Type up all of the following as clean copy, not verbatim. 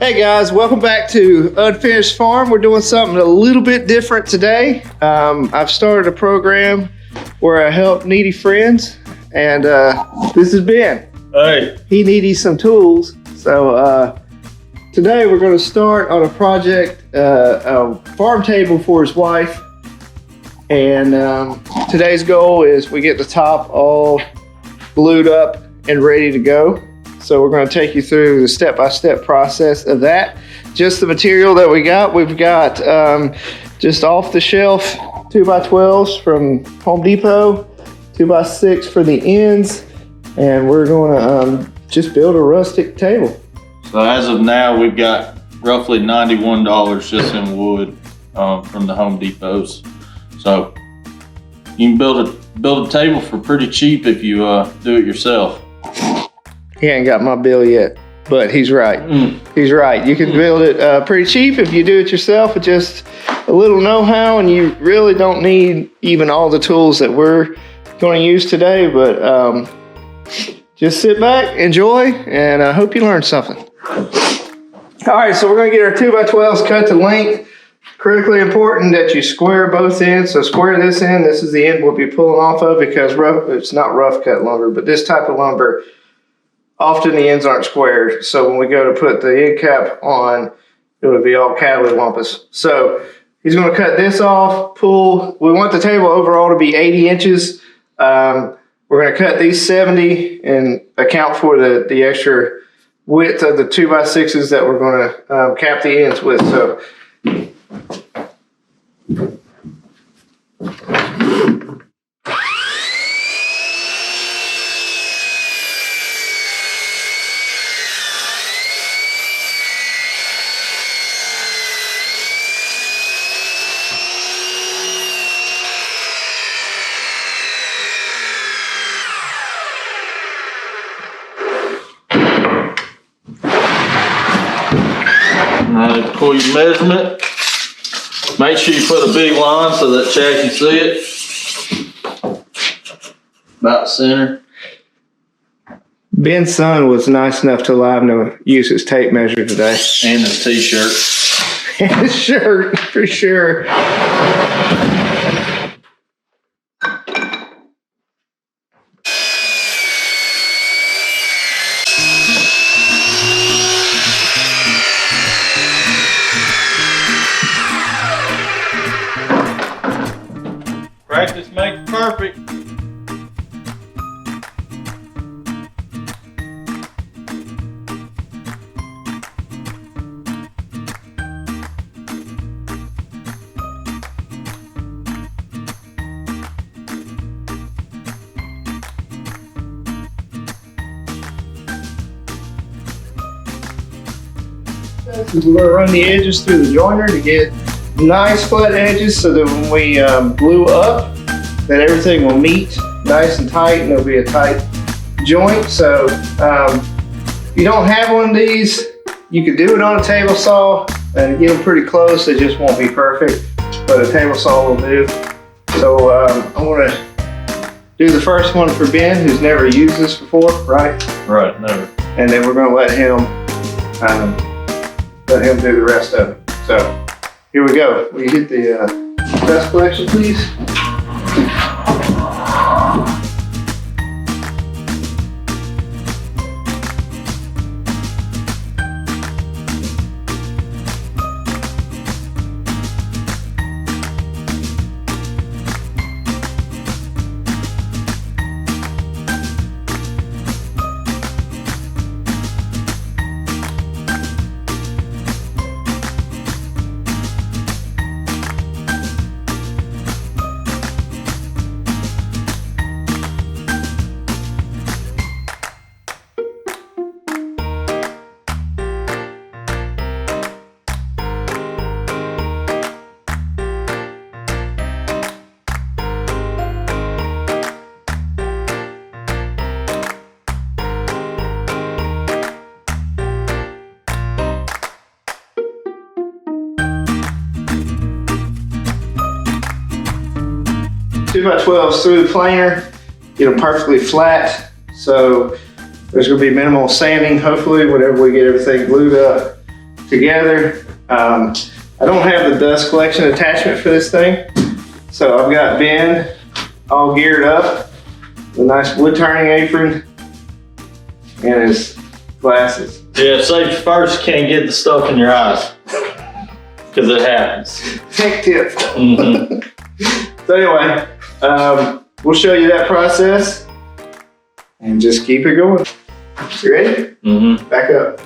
Hey guys, welcome back to Unfinished Farm. We're doing something a little bit different today. I've started a program where I help needy friends, and this is Ben. Hey. He needed some tools, so today we're going to start on a project, a farm table for his wife, and today's goal is we get the top all glued up and ready to go. So we're going to take you through the step-by-step process of that. Just the material that we've got just off-the-shelf 2x12s from Home Depot, 2x6 for the ends, and we're going to just build a rustic table. So as of now, we've got roughly $91 just in wood from the Home Depots. So you can build a table for pretty cheap if you do it yourself. He ain't got my bill yet, but he's right. He's right. You can build it pretty cheap if you do it yourself with just a little know-how, and you really don't need even all the tools that we're going to use today, but just sit back, enjoy, and I hope you learned something. All right, so we're going to get our 2x12s cut to length. Critically important that you square both ends. So square this end. This is the end we'll be pulling off of because it's not rough cut lumber, but this type of lumber, often the ends aren't squared, so when we go to put the end cap on, it would be all cattywampus. So he's going to cut this off, pull. We want the table overall to be 80 inches. We're going to cut these 70 and account for the extra width of the 2x6s that we're going to cap the ends with. So Pull your measurement. Make sure you put a big line so that Chad can see it. About center. Ben's son was nice enough to allow him to use his tape measure today. And his t-shirt. And his shirt, for sure. Practice makes perfect. We're going to run the edges through the joiner to get nice flat edges so that when we glue up, that everything will meet nice and tight and there'll be a tight joint. So if you don't have one of these, you can do it on a table saw and get them pretty close. They just won't be perfect, but a table saw will do. So I'm going to do the first one for Ben, who's never used this before, right? Right, never. And then we're going to let him do the rest of it. So here we go. Will you hit the dust collection, please? 2x12s through the planer, get them perfectly flat. So there's going to be minimal sanding, hopefully, whenever we get everything glued up. together. I don't have the dust collection attachment for this thing, so I've got Ben all geared up, with a nice wood turning apron, and his glasses. Yeah, safety first, can't get the stuff in your eyes. Because it happens. Tech tip. Mm-hmm. So anyway, we'll show you that process and just keep it going. You ready? Mm-hmm. Back up.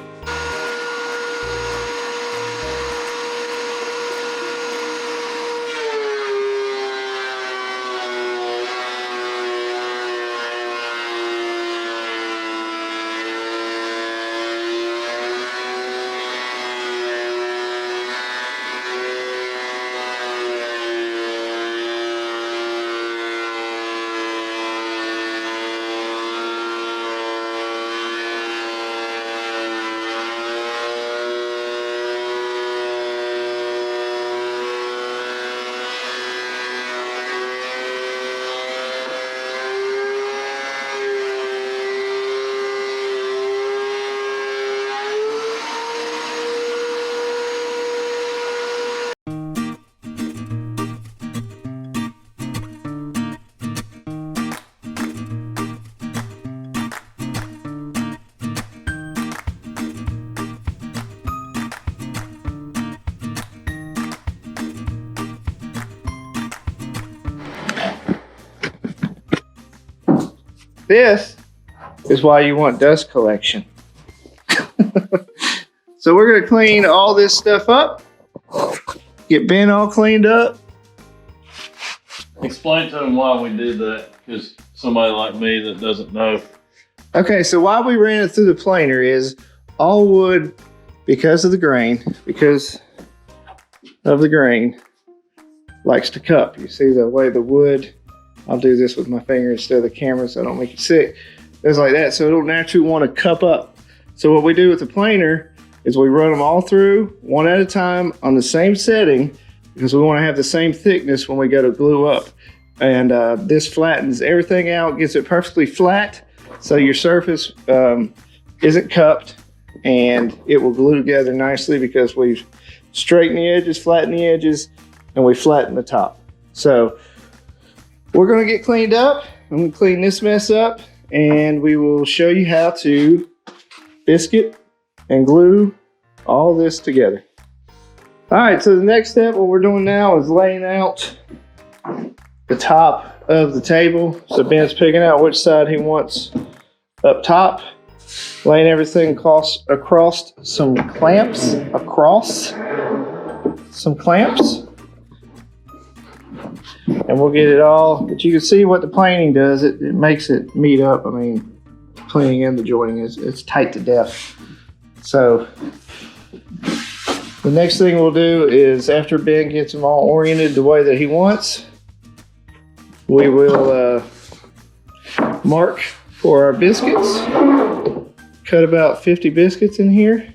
This is why you want dust collection. So we're gonna clean all this stuff up, get Ben all cleaned up. Explain to them why we did that, because somebody like me that doesn't know. Okay, so why we ran it through the planer is all wood, because of the grain, likes to cup. You see the way the wood, I'll do this with my finger instead of the camera so I don't make it sick. It's like that, so it'll naturally want to cup up. So what we do with the planer is we run them all through one at a time on the same setting, because we want to have the same thickness when we go to glue up. And this flattens everything out, gets it perfectly flat, so your surface isn't cupped, and it will glue together nicely because we've straightened the edges, flattened the edges, and we flatten the top. So we're gonna get cleaned up. I'm gonna clean this mess up, and we will show you how to biscuit and glue all this together. All right, so the next step, what we're doing now is laying out the top of the table. So Ben's picking out which side he wants up top, laying everything across some clamps, and we'll get it all. But you can see what the planing does. It makes it meet up. I mean, planing and the joining it's tight to death. So the next thing we'll do is, after Ben gets them all oriented the way that he wants, we will mark for our biscuits. Cut about 50 biscuits in here,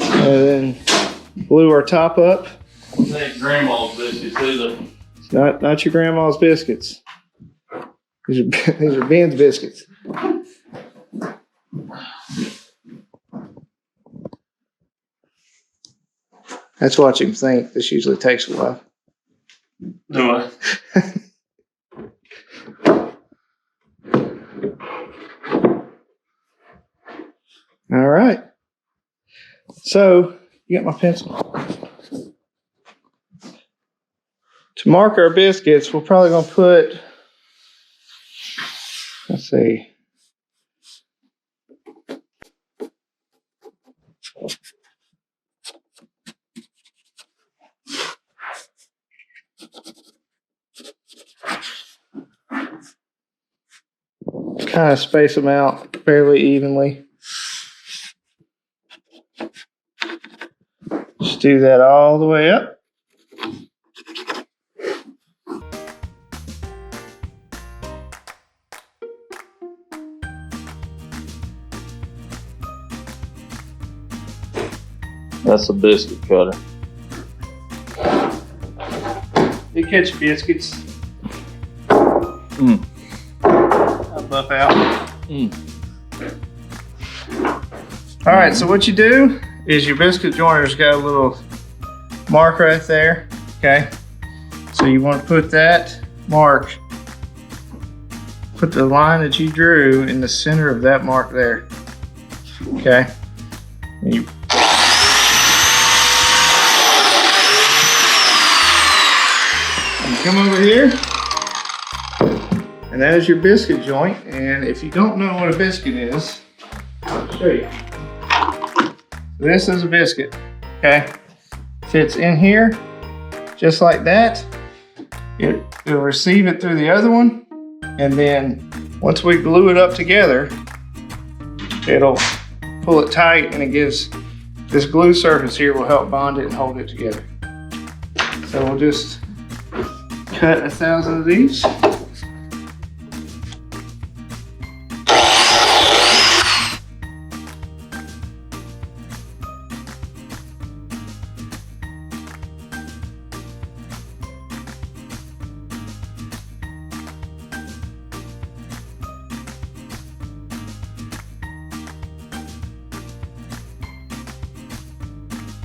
and then glue our top up. This ain't grandma's biscuits either. Not your grandma's biscuits. These are Ben's biscuits. Let's watch him think. This usually takes a while. Do I? All right. So, you got my pencil. To mark our biscuits, we're probably going to put, let's see. Kind of space them out fairly evenly. Just do that all the way up. That's a biscuit cutter. You catch biscuits. Mm. I'll buff out. Mm. All right, so what you do is your biscuit joiner's got a little mark right there, okay? So you want to put that mark, put the line that you drew in the center of that mark there, okay? And you come over here, and that is your biscuit joint. And if you don't know what a biscuit is, I'll show you. This is a biscuit, okay? Fits in here, just like that. It'll receive it through the other one, and then once we glue it up together, it'll pull it tight, and it gives this glue surface here will help bond it and hold it together. So we'll just cut 1,000 of these.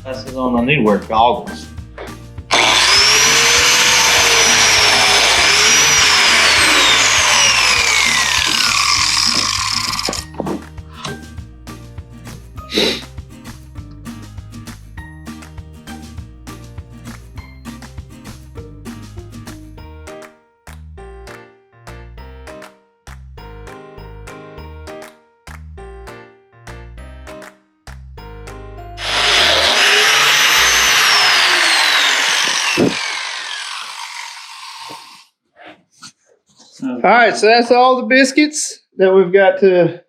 Pass it on. I need to wear goggles. All right, so that's all the biscuits that we've got to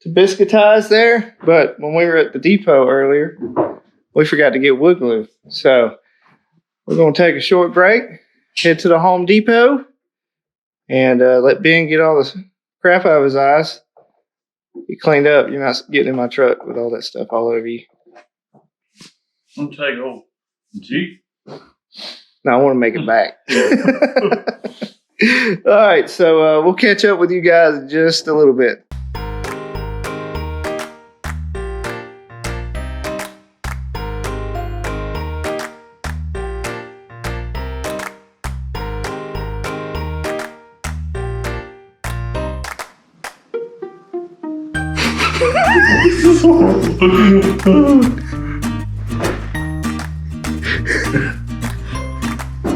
biscuitize there. But when we were at the depot earlier, we forgot to get wood glue. So we're going to take a short break, head to the Home Depot, and let Ben get all the crap out of his eyes. Get cleaned up. You're not getting in my truck with all that stuff all over you. I'm going to take old Jeep. No, I want to make it back. All right, so we'll catch up with you guys in just a little bit.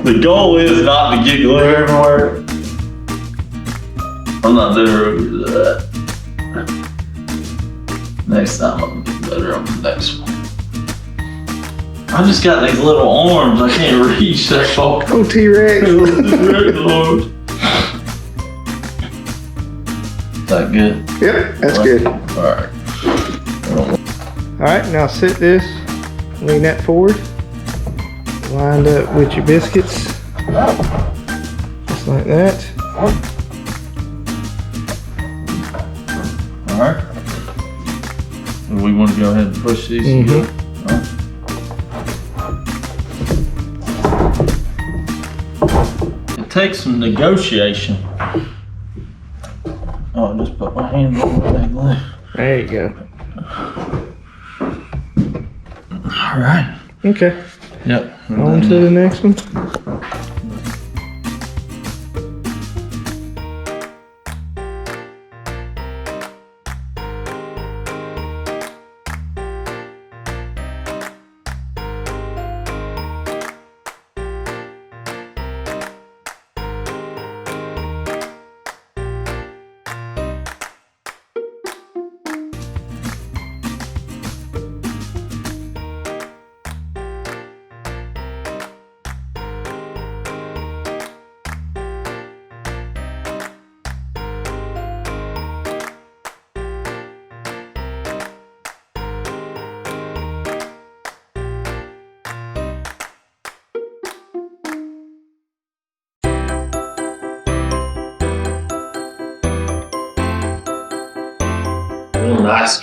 The goal is not to get glue everywhere. I'm not doing that. Next time I'm gonna get better on the next one. I just got these little arms. I can't reach that far. Oh, T-Rex. Is that good? Yep, that's good. Alright. All right, now sit this, lean that forward, lined up with your biscuits, just like that. Alright. We want to go ahead and push these together. It takes some negotiation. Oh, I just put my hand on that glue. There you go. All right. Okay. Yep. On to the next one. Nice.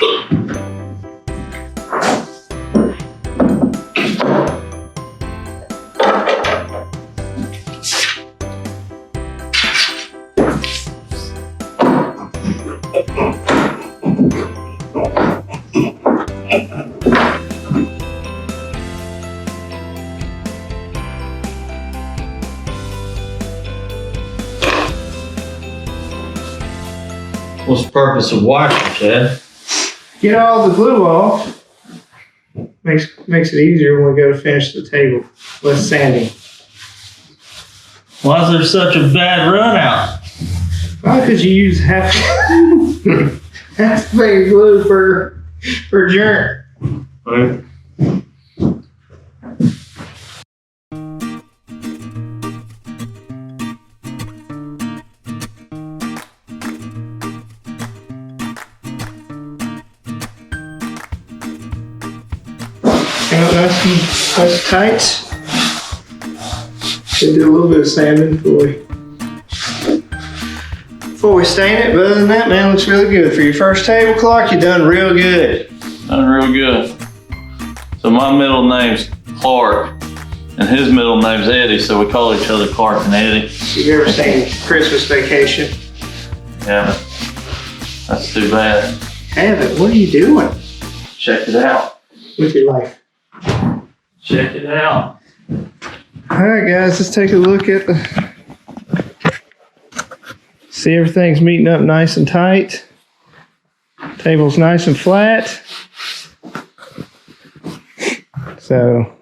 What's the purpose of washing, Chad? Get all the glue off. Makes it easier when we go to finish the table. Less sanding. Why is there such a bad run out? Why could you use half the thing of glue per joint? Right. Nice and tight. Should do a little bit of sanding before we stain it, but other than that, man, it looks really good. For your first table, Clark, you done real good. Done real good. So my middle name's Clark, and his middle name's Eddie, so we call each other Clark and Eddie. You ever seen Christmas Vacation? Yeah, that's too bad. Haven't. What are you doing Check it out. with your life? Check it out. All right, guys, let's take a look at see everything's meeting up nice and tight. Table's nice and flat. So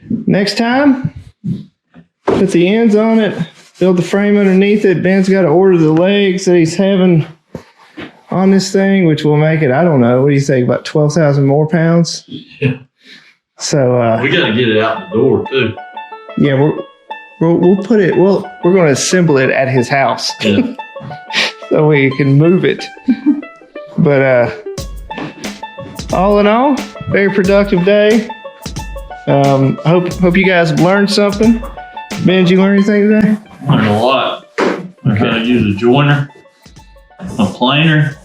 next time, put the ends on it, build the frame underneath it. Ben's got to order the legs that he's having on this thing, which will make it, I don't know, what do you think, about 12,000 more pounds? Yeah. So We got to get it out the door too. yeah, we'll put it. We're going to assemble it at his house, Yeah. so we can move it. But all in all, very productive day. Hope you guys have learned something. Ben, did you learn anything today? Learned a lot. Learned how to use a joiner, a planer.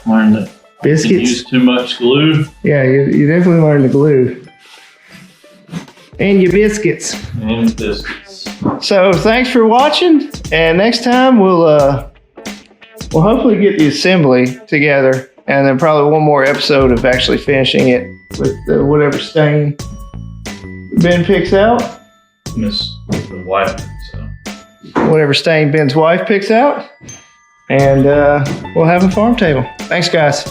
Learned that you Biscuits. use too much glue. Yeah, you definitely learned the glue. And your biscuits. And biscuits. So thanks for watching, and next time we'll hopefully get the assembly together, and then probably one more episode of actually finishing it with whatever stain Ben picks out. Miss the wife, so. Whatever stain Ben's wife picks out, and we'll have a farm table. Thanks, guys.